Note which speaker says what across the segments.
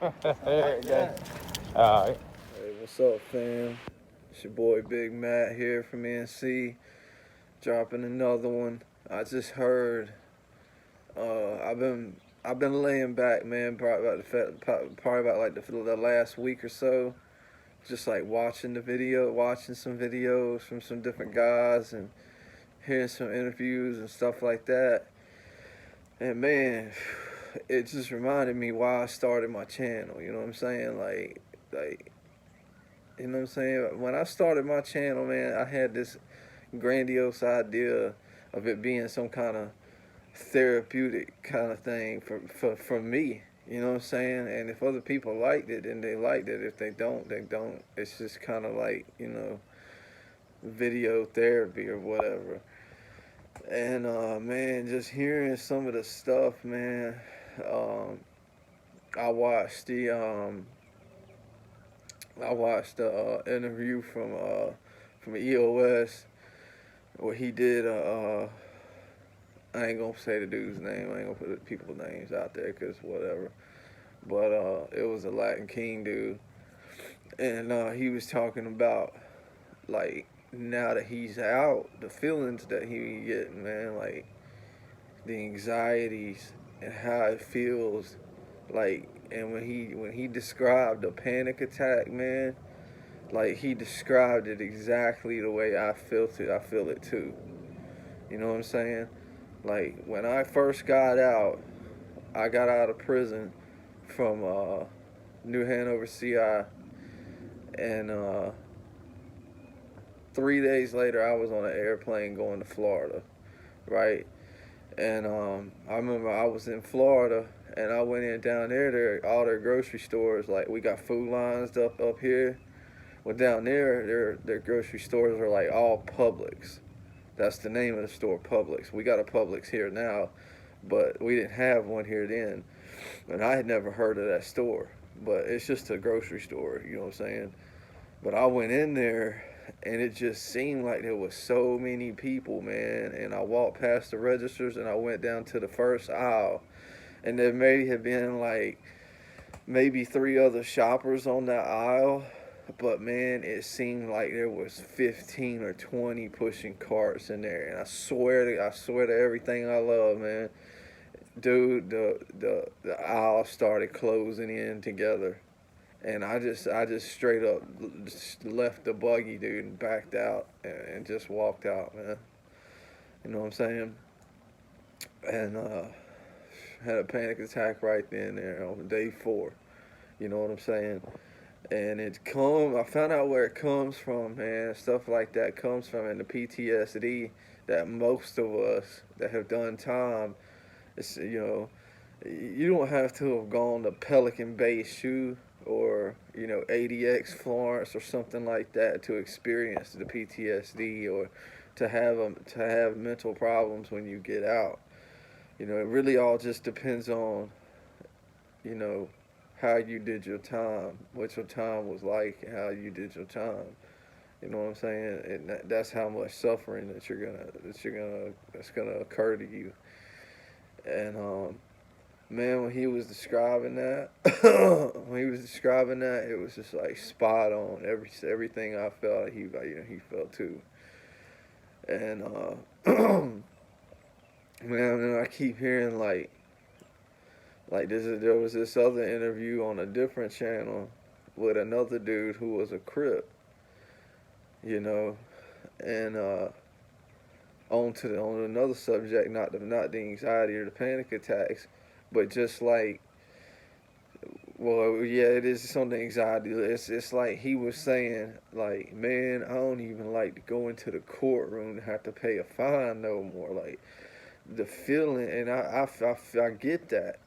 Speaker 1: There you go. All right.
Speaker 2: Hey, what's up, fam? It's your boy Big Matt here from NC, dropping another one. I just heard. I've been laying back, man. Probably about like the last week or so, just like watching some videos from some different guys and hearing some interviews and stuff like that. And man, it just reminded me why I started my channel. You know what I'm saying? Like you know what I'm saying? When I started my channel, man, I had this grandiose idea of it being some kind of therapeutic kind of thing for me. You know what I'm saying? And if other people liked it, then they liked it. If they don't, they don't. It's just kind of like, video therapy or whatever. And man, just hearing some of the stuff, man. Um, I watched the interview from EOS where he did I ain't gonna say the dude's name. I ain't gonna put the people's names out there because whatever. But it was a Latin King dude, and he was talking about like now that he's out, the feelings that he be getting, man, like the anxieties and how it feels, like, and when he described the panic attack, man, like he described it exactly the way I felt it. I feel it too. You know what I'm saying? Like when I first got out, I got out of prison from New Hanover CI, and 3 days later, I was on an airplane going to Florida, right? And I remember I was in Florida, and I went in down there. All their grocery stores, like we got Food Lines up here. Well, down there, their grocery stores are like all Publix. That's the name of the store, Publix. We got a Publix here now, but we didn't have one here then. And I had never heard of that store. But it's just a grocery store, you know what I'm saying? But I went in there and it just seemed like there was so many people, man. And I walked past the registers and I went down to the first aisle. And there may have been like maybe three other shoppers on that aisle. But man, it seemed like there was 15 or 20 pushing carts in there. And I swear to everything I love, man. Dude, the aisle started closing in together, and I just straight up just left the buggy, dude, and backed out and just walked out, man. You know what I'm saying? And had a panic attack right then and there on day 4. You know what I'm saying? And I found out where it comes from, man. Stuff like that comes from, and the PTSD that most of us that have done time, it's, you don't have to have gone to Pelican Bay Shoe or ADX Florence or something like that to experience the PTSD or to have mental problems when you get out. It really all just depends on you know how you did your time, what your time was like, and how you did your time. You know what I'm saying? And that's how much suffering that's gonna occur to you. And man, when he was describing that, it was just like spot on. Everything I felt, he felt too. And man, and I keep hearing there was this other interview on a different channel with another dude who was a Crip, you know, and on another subject, not the anxiety or the panic attacks, but just like, well, yeah, it is on the anxiety. It's like he was saying, like, man, I don't even like to go into the courtroom to have to pay a fine no more. Like the feeling, and I get that.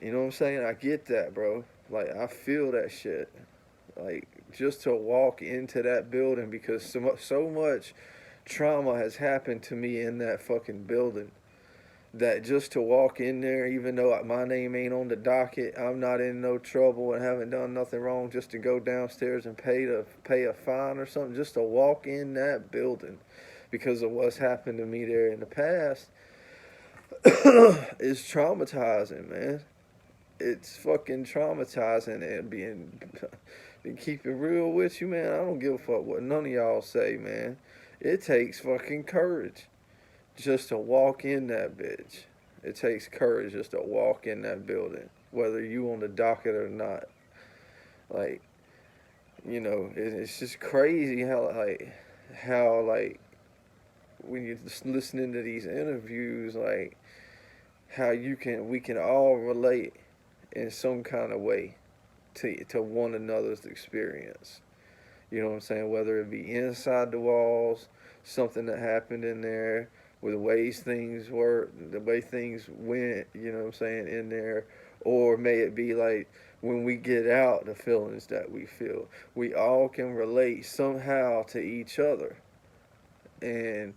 Speaker 2: You know what I'm saying? I get that, bro. Like I feel that shit. Like just to walk into that building because so much trauma has happened to me in that fucking building that just to walk in there, even though my name ain't on the docket, I'm not in no trouble and haven't done nothing wrong, just to go downstairs and pay a fine or something, just to walk in that building because of what's happened to me there in the past is traumatizing, man. it's fucking traumatizing. And and keep it real with you, man, I don't give a fuck what none of y'all say, man. It takes fucking courage just to walk in that bitch. It takes courage just to walk in that building, whether you on the docket or not. Like, it's just crazy how when you're just listening to these interviews, like how we can all relate in some kind of way to one another's experience. You know what I'm saying? Whether it be inside the walls, something that happened in there, with the ways things were, the way things went, you know what I'm saying, in there, or may it be like when we get out, the feelings that we feel. We all can relate somehow to each other. And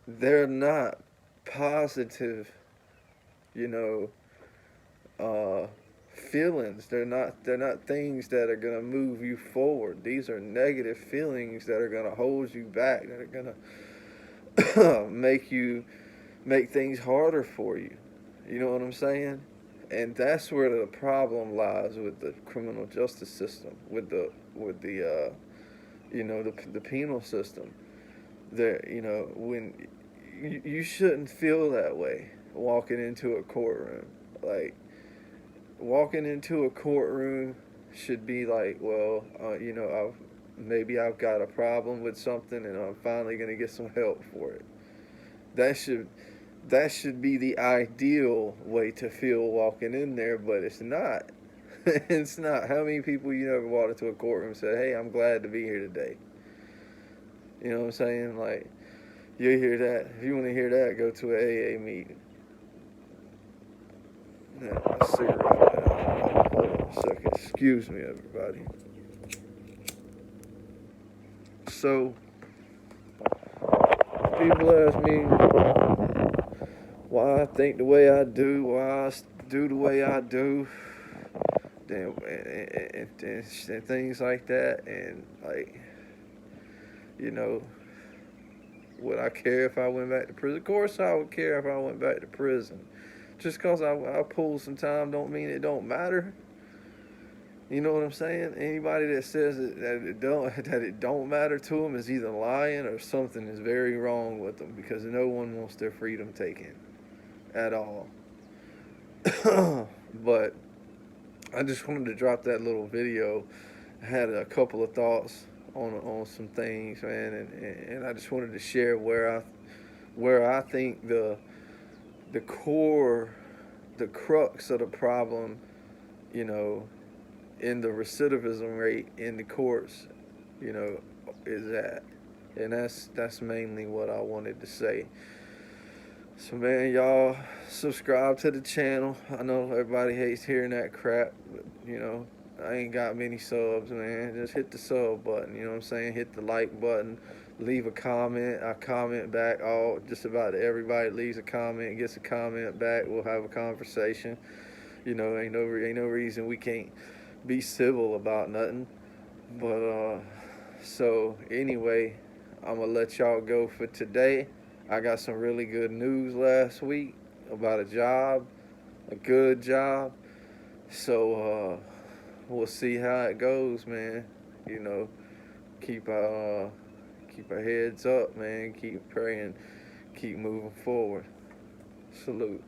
Speaker 2: they're not positive, you know, uh, feelings. They're not things that are gonna move you forward. These are negative feelings that are gonna hold you back. That are gonna make things harder for you. You know what I'm saying? And that's where the problem lies with the criminal justice system, with the penal system. There, when you shouldn't feel that way walking into a courtroom. Like, walking into a courtroom should be like, well, maybe I've got a problem with something, and I'm finally gonna get some help for it. That should that should be the ideal way to feel walking in there, but it's not. It's not. How many people you ever walked into a courtroom and said, "Hey, I'm glad to be here today." You know what I'm saying? Like, you hear that. If you want to hear that, go to an AA meeting. Yeah, a cigarette. Hold on a second. Excuse me, everybody. So, people ask me why I think the way I do, why I do the way I do, and things like that. And, like, you know, would I care if I went back to prison? Of course I would care if I went back to prison. Just because I pulled some time don't mean it don't matter. You know what I'm saying? Anybody that says that it don't matter to them is either lying or something is very wrong with them, because no one wants their freedom taken at all. But I just wanted to drop that little video. I had a couple of thoughts on some things, man, and I just wanted to share where I think the core, the crux of the problem, you know, in the recidivism rate in the courts, is at. And that's mainly what I wanted to say. So, man, y'all subscribe to the channel. I know everybody hates hearing that crap, but I ain't got many subs, man. Just hit the sub button, you know what I'm saying? Hit the like button, leave a comment. I comment back. Just about everybody leaves a comment, gets a comment back. We'll have a conversation. Ain't no reason we can't be civil about nothing. But so anyway, I'm gonna let y'all go for today. I got some really good news last week about a good job. So we'll see how it goes, man. Keep our heads up, man. Keep praying, keep moving forward. Salute.